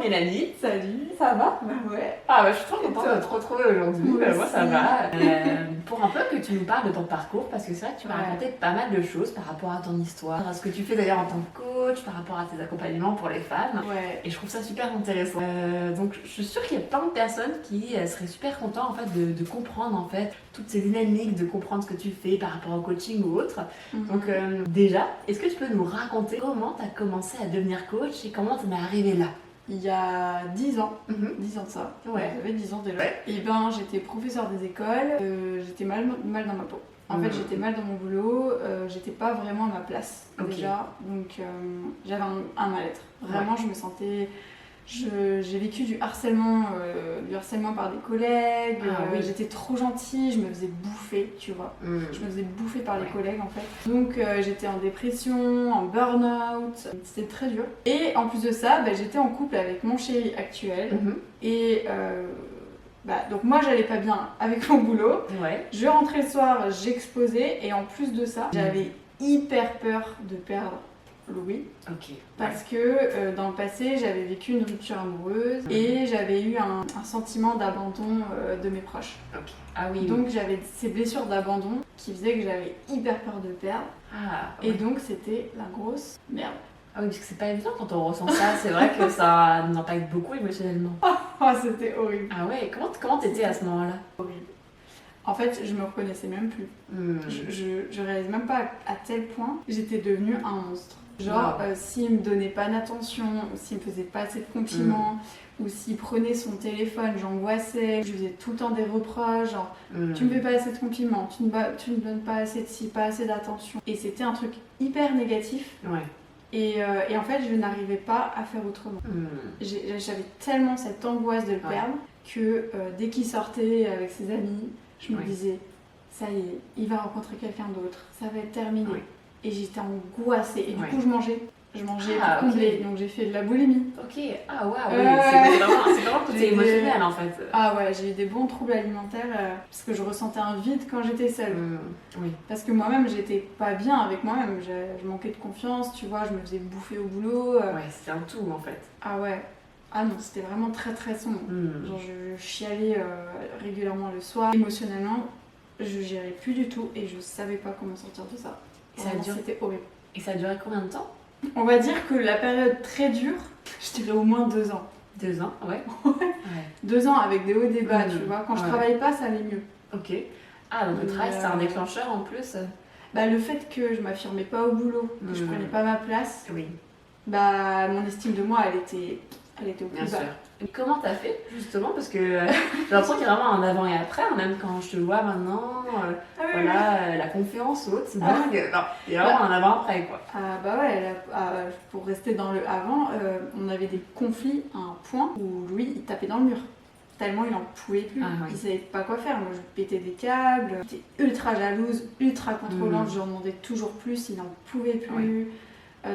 Mélanie. Salut. Ça va? Bah ouais. Ah bah je suis trop contente de te retrouver aujourd'hui. Moi Moi ça aussi. va. Pour un peu que tu nous parles de ton parcours, parce que c'est vrai que tu m'as Ouais. raconté pas mal de choses par rapport à ton histoire, à ce que tu fais d'ailleurs en tant que coach, par rapport à tes accompagnements pour les femmes. Ouais. Et je trouve ça super intéressant. Donc je suis sûre qu'il y a plein de personnes qui seraient super contentes en fait de comprendre en fait toutes ces dynamiques, de comprendre ce que tu fais par rapport au coaching ou autre. Donc déjà, est-ce que tu peux nous raconter comment tu as commencé à devenir coach et comment tu en es arrivé là? Il y a 10 ans, 10 ans de ça, Ouais. j'avais 10 ans déjà. Ouais. Et ben j'étais professeure des écoles, j'étais mal dans ma peau. En fait j'étais mal dans mon boulot, j'étais pas vraiment à ma place déjà, donc j'avais un mal-être. Vraiment je me sentais... J'ai vécu du harcèlement par des collègues, j'étais trop gentille, je me faisais bouffer, tu vois. Je me faisais bouffer par les collègues en fait. Donc j'étais en dépression, en burn-out, c'était très dur. Et en plus de ça, j'étais en couple avec mon chéri actuel. Et donc moi j'allais pas bien avec mon boulot. Je rentrais le soir, j'explosais et en plus de ça, j'avais hyper peur de perdre Louis, parce que dans le passé j'avais vécu une rupture amoureuse et j'avais eu un sentiment d'abandon de mes proches. Donc j'avais ces blessures d'abandon qui faisaient que j'avais hyper peur de perdre et donc c'était la grosse merde. Ah oui, parce que c'est pas évident quand on ressent ça, c'est vrai que ça nous impacte beaucoup émotionnellement. C'était horrible. Ah ouais, comment t'étais à ce moment-là? Horrible. En fait, je me reconnaissais même plus. Je réalise même pas à tel point j'étais devenue un monstre. Genre, s'il me donnait pas d'attention, ou s'il me faisait pas assez de compliments, ou s'il prenait son téléphone, j'angoissais, je lui faisais tout le temps des reproches, genre tu me fais pas assez de compliments, tu me donnes pas assez de ci, pas assez d'attention. Et c'était un truc hyper négatif. Et en fait, je n'arrivais pas à faire autrement. J'avais tellement cette angoisse de le perdre que dès qu'il sortait avec ses amis, je me disais, ça y est, il va rencontrer quelqu'un d'autre, ça va être terminé. Et j'étais angoissée. Et du coup, je mangeais pour combler. Donc j'ai fait de la boulimie. C'est vraiment côté émotionnel en fait. Ah ouais, j'ai eu des bons troubles alimentaires parce que je ressentais un vide quand j'étais seule. Parce que moi-même, j'étais pas bien avec moi-même. Je manquais de confiance, tu vois, je me faisais bouffer au boulot. C'était un tout en fait. Ah ouais. Ah non, c'était vraiment très très sombre. Genre je chialais régulièrement le soir. Émotionnellement, je gérais plus du tout et je savais pas comment sortir de ça. C'était horrible. Et ça a duré combien de temps? On va dire que la période très dure, je dirais au moins 2 ans. 2 ans, 2 ans avec des hauts et des bas, tu vois. Quand je travaillais pas, ça allait mieux. Donc le travail, c'est un déclencheur en plus. Le fait que je m'affirmais pas au boulot, que je prenais pas ma place, mon estime de moi, elle était au plus bas. Et comment t'as fait justement? Parce que j'ai l'impression qu'il y a vraiment un avant et après, même quand je te vois maintenant, la confiance ou autre, c'est dingue. Il y a vraiment un avant-après quoi. Pour rester dans le avant, on avait des conflits à un point où Louis il tapait dans le mur. Tellement il en pouvait plus, il savait pas quoi faire. Moi je pétais des câbles, j'étais ultra jalouse, ultra contrôlante, je lui en demandais toujours plus, il n'en pouvait plus.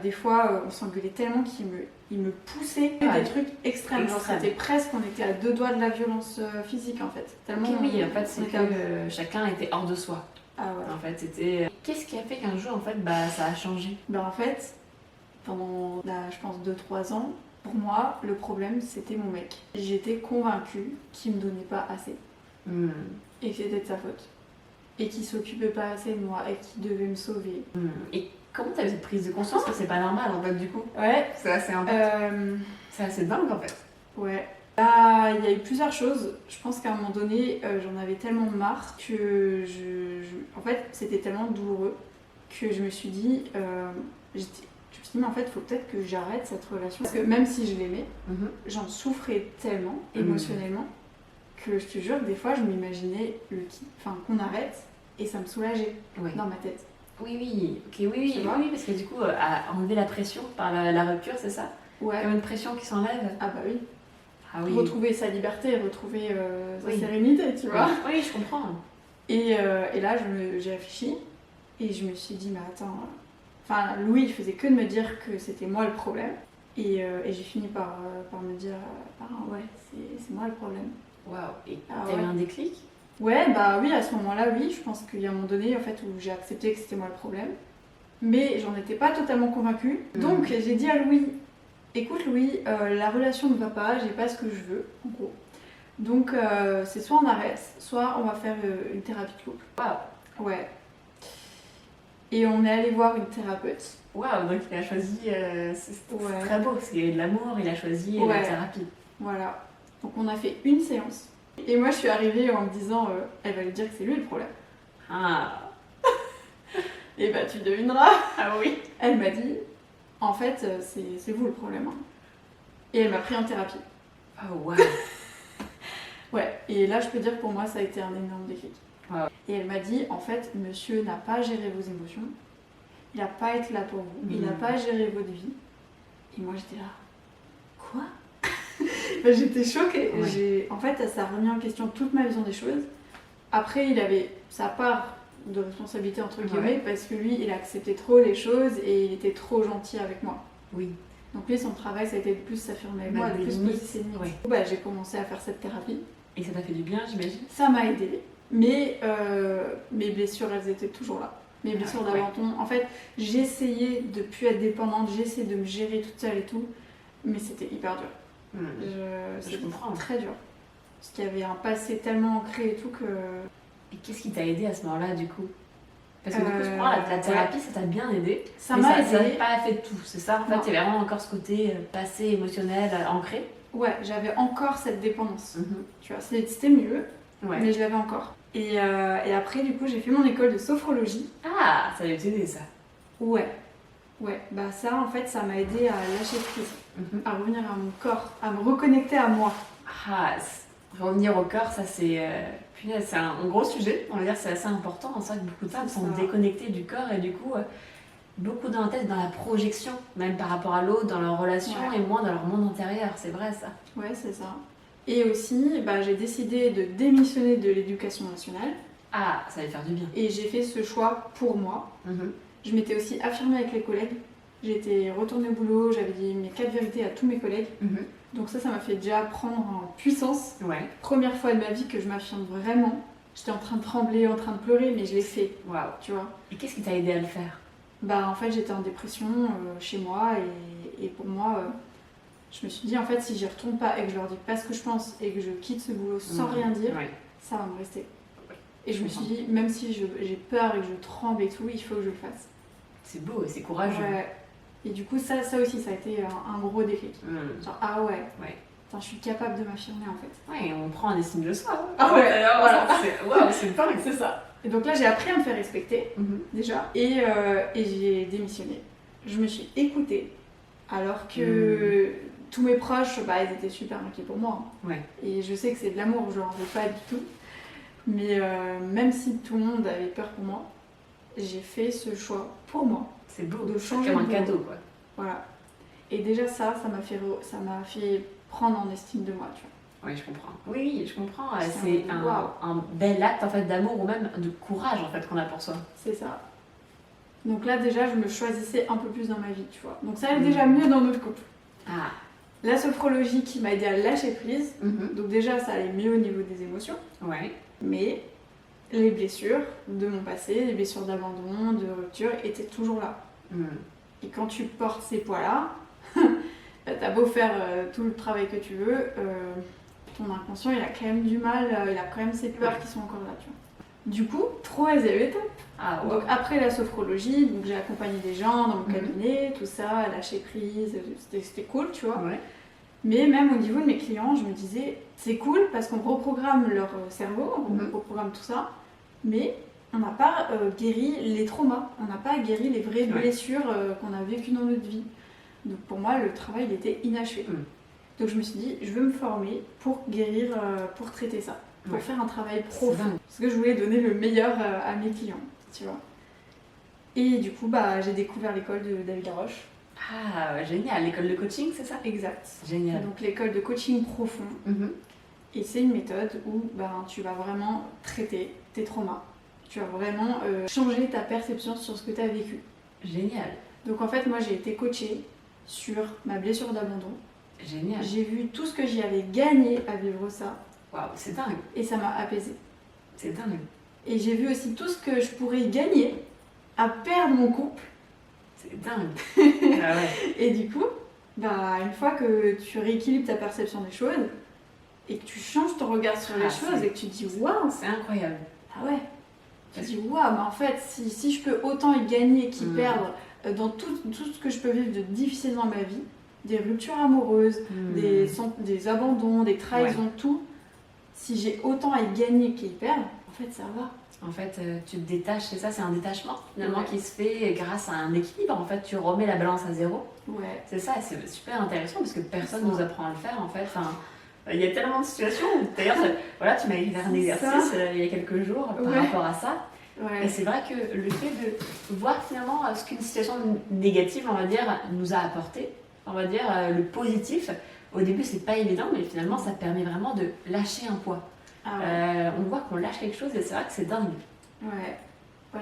Des fois on s'engueulait tellement qu'il me poussait des trucs extrêmes. Genre c'était presque, on était à 2 doigts de la violence physique en fait. Tellement en fait c'est que chacun était hors de soi. En fait c'était... Qu'est-ce qui a fait qu'un jour en fait ça a changé? En fait, pendant je pense 2-3 ans, pour moi le problème c'était mon mec. J'étais convaincue qu'il me donnait pas assez. Et que c'était de sa faute. Et qu'il s'occupait pas assez de moi et qu'il devait me sauver. Et comment t'as eu cette prise de conscience que c'est pas normal en fait du coup? C'est assez c'est assez dingue en fait. Il y a eu plusieurs choses. Je pense qu'à un moment donné, j'en avais tellement marre que en fait, c'était tellement douloureux que je me suis dit, mais en fait, il faut peut-être que j'arrête cette relation. Parce que même si je l'aimais, j'en souffrais tellement émotionnellement que je te jure que des fois, je m'imaginais qu'on arrête et ça me soulageait dans ma tête. Oui, parce que du coup, à enlever la pression par la rupture, c'est ça? Comme une pression qui s'enlève? Retrouver sa liberté, retrouver sa sérénité, tu vois. Oui, je comprends. Et là, j'ai réfléchi et je me suis dit, mais attends... Louis, il faisait que de me dire que c'était moi le problème. Et j'ai fini par me dire, c'est moi le problème. Et t'as eu un déclic? Oui, à ce moment-là, je pense qu'il y a un moment donné en fait, où j'ai accepté que c'était moi le problème. Mais j'en étais pas totalement convaincue. Donc j'ai dit à Louis, écoute Louis, la relation ne va pas, j'ai pas ce que je veux, en gros. Donc c'est soit on arrête, soit on va faire une thérapie de couple. Waouh. Ouais. Et on est allé voir une thérapeute. Waouh, donc il a choisi, c'est Ouais. très beau, parce qu'il y a eu de l'amour, il a choisi la Ouais. thérapie. Voilà. Donc on a fait une séance. Et moi je suis arrivée en me disant, elle va lui dire que c'est lui le problème. Ah, Et bah tu devineras. ah oui. Elle m'a dit, en fait c'est vous le problème. Hein. Et elle m'a pris en thérapie. Oh waouh. Ouais. Et là je peux dire que pour moi ça a été un énorme déclic. Wow. Et elle m'a dit, en fait, monsieur n'a pas géré vos émotions. Il n'a pas été là pour vous. Il n'a pas géré votre vie. Et moi j'étais là. Quoi? Ben, j'étais choquée. Ouais. En fait, ça a remis en question toute ma vision des choses. Après, il avait sa part de responsabilité, entre guillemets, Ouais. parce que lui, il acceptait trop les choses et il était trop gentil avec moi. Oui. Donc lui, son travail, ça a été de plus s'affirmer avec Mettre moi, de des plus limites. poser ses limites. Ouais. Ben, j'ai commencé à faire cette thérapie. Et ça t'a fait du bien, j'imagine? Ça m'a aidée. Mais mes blessures, elles étaient toujours là. Mes blessures Ouais. d'abandon. En fait, j'essayais de plus être dépendante, j'essayais de me gérer toute seule et tout. Mais c'était hyper dur. Je C'était comprends. très dur. Parce qu'il y avait un passé tellement ancré et tout que. Et qu'est-ce qui t'a aidé à ce moment-là, du coup? Parce que du coup, je crois la ouais. thérapie, ça t'a bien aidé. Ça mais m'a ça n'a aidé. pas fait tout, c'est ça? En fait, Non. il y avait vraiment encore ce côté passé émotionnel ancré. Ouais, j'avais encore cette dépendance. Mhm. Tu vois, c'était mieux, Ouais. mais je l'avais encore. Et après, du coup, j'ai fait mon école de sophrologie. Ah, ça allait t'aider, ça. Ouais. Ouais, bah ça, en fait, ça m'a aidé à lâcher prise, Mhm. à revenir à mon corps, à me reconnecter à moi. Ah, revenir au corps, ça c'est. Punaise, c'est un gros sujet, on va dire, c'est assez important. C'est vrai que beaucoup de femmes C'est sont ça. déconnectées du corps et du coup, beaucoup dans la tête, dans la projection, même par rapport à l'autre, dans leur relation Ouais. et moins dans leur monde intérieur, c'est vrai ça. Ouais, c'est ça. Et aussi, bah, j'ai décidé de démissionner de l'éducation nationale Ah, ça allait faire du bien. et j'ai fait ce choix pour moi. Mhm. Je m'étais aussi affirmée avec les collègues. J'étais retournée au boulot, j'avais dit mes 4 vérités à tous mes collègues. Mhm. Donc ça m'a fait déjà prendre en puissance. Ouais, Première fois de ma vie que je m'affirme vraiment. J'étais en train de trembler, en train de pleurer, mais je l'ai fait, waouh. tu vois. Et qu'est-ce qui t'a aidé à le faire? Bah en fait j'étais en dépression chez moi et pour moi je me suis dit en fait si j'y retourne pas et que je leur dis pas ce que je pense et que je quitte ce boulot sans Mhm. rien dire, Ouais. ça va me rester. Ouais. Et je me suis dit même si j'ai peur et que je tremble et tout, il faut que je le fasse. C'est beau et c'est courageux. Ouais. Et du coup ça aussi ça a été un gros déclic. Mhm. Genre ah ouais, Ouais. putain, je suis capable de m'affirmer en fait. Ouais, on prend un estime de soi. Hein. Ah ouais, Alors, voilà. Waouh, c'est dingue. C'est ça. Et donc là j'ai appris à me faire respecter Mhm. déjà et j'ai démissionné. Je me suis écoutée alors que tous mes proches, bah, ils étaient super inquiets pour moi. Ouais. Et je sais que c'est de l'amour, je leur veux pas du tout. Mais même si tout le monde avait peur pour moi, j'ai fait ce choix pour moi. C'est beau, De c'est changer comme un de cadeau quoi. Voilà. Et déjà ça m'a fait prendre en estime de moi, tu vois. Oui, je comprends. Oui, je comprends. C'est C'est un waouh. un bel acte en fait d'amour ou même de courage en fait qu'on a pour soi. C'est ça. Donc là déjà je me choisissais un peu plus dans ma vie, tu vois. Donc ça allait déjà mieux dans notre couple. Ah. La sophrologie qui m'a aidé à lâcher prise. Mhm. Donc déjà ça allait mieux au niveau des émotions. Ouais. Mais les blessures de mon passé, les blessures d'abandon, de rupture étaient toujours là. Mhm. Et quand tu portes ces poids-là, t'as beau faire tout le travail que tu veux, ton inconscient il a quand même du mal, il a quand même ses peurs qui sont encore là, tu vois. Du coup, trop SEO. Ah ouais. Donc après la sophrologie, donc j'ai accompagné des gens dans mon Mhm. cabinet, tout ça, lâcher prise, c'était cool, tu vois. Ouais. Mais même au niveau de mes clients, je me disais, c'est cool parce qu'on reprogramme leur cerveau, on Mhm. reprogramme tout ça, mais on n'a pas guéri les traumas, on n'a pas guéri les vraies Ouais. blessures qu'on a vécues dans notre vie. Donc pour moi, le travail il était inachevé. Mhm. Donc je me suis dit, je veux me former pour guérir, pour traiter ça, pour Ouais. faire un travail C'est profond. dingue. Parce que je voulais donner le meilleur à mes clients, tu vois. Et du coup, bah, j'ai découvert l'école de David Laroche. Ah, génial. L'école de coaching, c'est ça? Exact. Génial. Donc l'école de coaching profond. Mhm. Et c'est une méthode où ben, tu vas vraiment traiter tes traumas. Tu vas vraiment changer ta perception sur ce que tu as vécu. Génial. Donc en fait, moi j'ai été coachée sur ma blessure d'abandon. Génial. J'ai vu tout ce que j'y avais gagné à vivre ça Waouh, c'est dingue. et ça m'a apaisée. C'est dingue. Et j'ai vu aussi tout ce que je pourrais y gagner à perdre mon couple. C'est dingue. Ah ouais. Et du coup, bah, une fois que tu rééquilibres ta perception des choses et que tu changes ton regard sur les choses et que tu te dis waouh, c'est incroyable. Ah ouais, tu te dis waouh, mais en fait, si je peux autant y gagner qu'y perdre dans tout ce que je peux vivre de difficile dans ma vie, des ruptures amoureuses, des abandons, des trahisons, tout, si j'ai autant à y gagner qu'à y perdre, en fait, ça va. En fait, tu te détaches, c'est ça, c'est un détachement finalement qui se fait grâce à un équilibre. En fait, tu remets la balance à zéro. Ouais. C'est ça, c'est super intéressant parce que personne ne nous apprend à le faire en fait. Enfin, il y a tellement de situations où, d'ailleurs, voilà, tu m'as écrit un exercice il y a quelques jours par rapport à ça. Ouais. Et c'est vrai que le fait de voir finalement ce qu'une situation négative, on va dire, nous a apporté, on va dire le positif, au début c'est pas évident, mais finalement ça te permet vraiment de lâcher un poids. On voit qu'on lâche quelque chose et c'est vrai que c'est dingue. Ouais,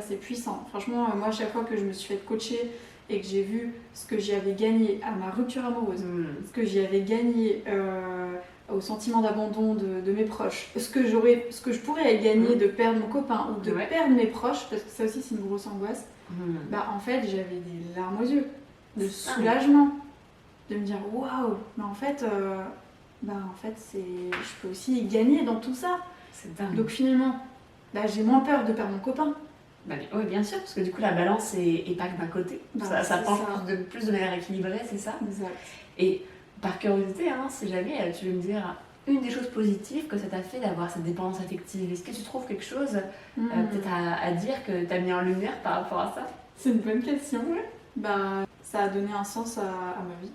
c'est puissant. Franchement, moi, à chaque fois que je me suis fait coacher et que j'ai vu ce que j'y avais gagné à ma rupture amoureuse, ce que j'y avais gagné au sentiment d'abandon de mes proches, ce que je pourrais gagner de perdre mon copain ou de perdre mes proches, parce que ça aussi c'est une grosse angoisse, bah en fait j'avais des larmes aux yeux, de soulagement, de me dire waouh, mais en fait je peux aussi gagner dans tout ça. C'est dingue. Donc finalement, j'ai moins peur de perdre mon copain. Oui, bien sûr, parce que du coup la balance est pas que d'un côté. Ça penche plus de manière équilibrée, c'est ça. Exact. Et par curiosité, si jamais tu veux me dire une des choses positives que ça t'a fait d'avoir cette dépendance affective, est-ce que tu trouves quelque chose peut-être à dire que t'as mis en lumière par rapport à ça? C'est une bonne question. Ça a donné un sens à ma vie.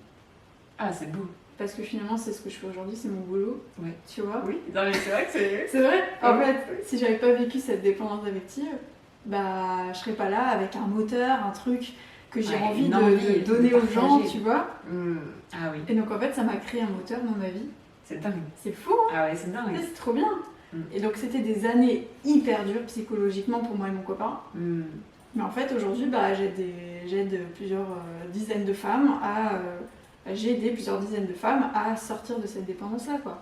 Ah, c'est beau. Parce que finalement, c'est ce que je fais aujourd'hui, c'est mon boulot. Ouais. Tu vois? Oui, non, mais c'est vrai que c'est. C'est vrai. En fait, si j'avais pas vécu cette dépendance affective, je serais pas là avec un moteur, un truc que j'ai envie de donner aux gens, tu vois. Ah oui. Et donc en fait, ça m'a créé un moteur dans ma vie. C'est dingue. C'est fou, hein? Ah ouais, c'est dingue. C'est trop bien. Et donc c'était des années hyper dures psychologiquement pour moi et mon copain. Mais en fait, aujourd'hui, j'aide plusieurs dizaines de femmes j'ai aidé plusieurs dizaines de femmes à sortir de cette dépendance-là, quoi.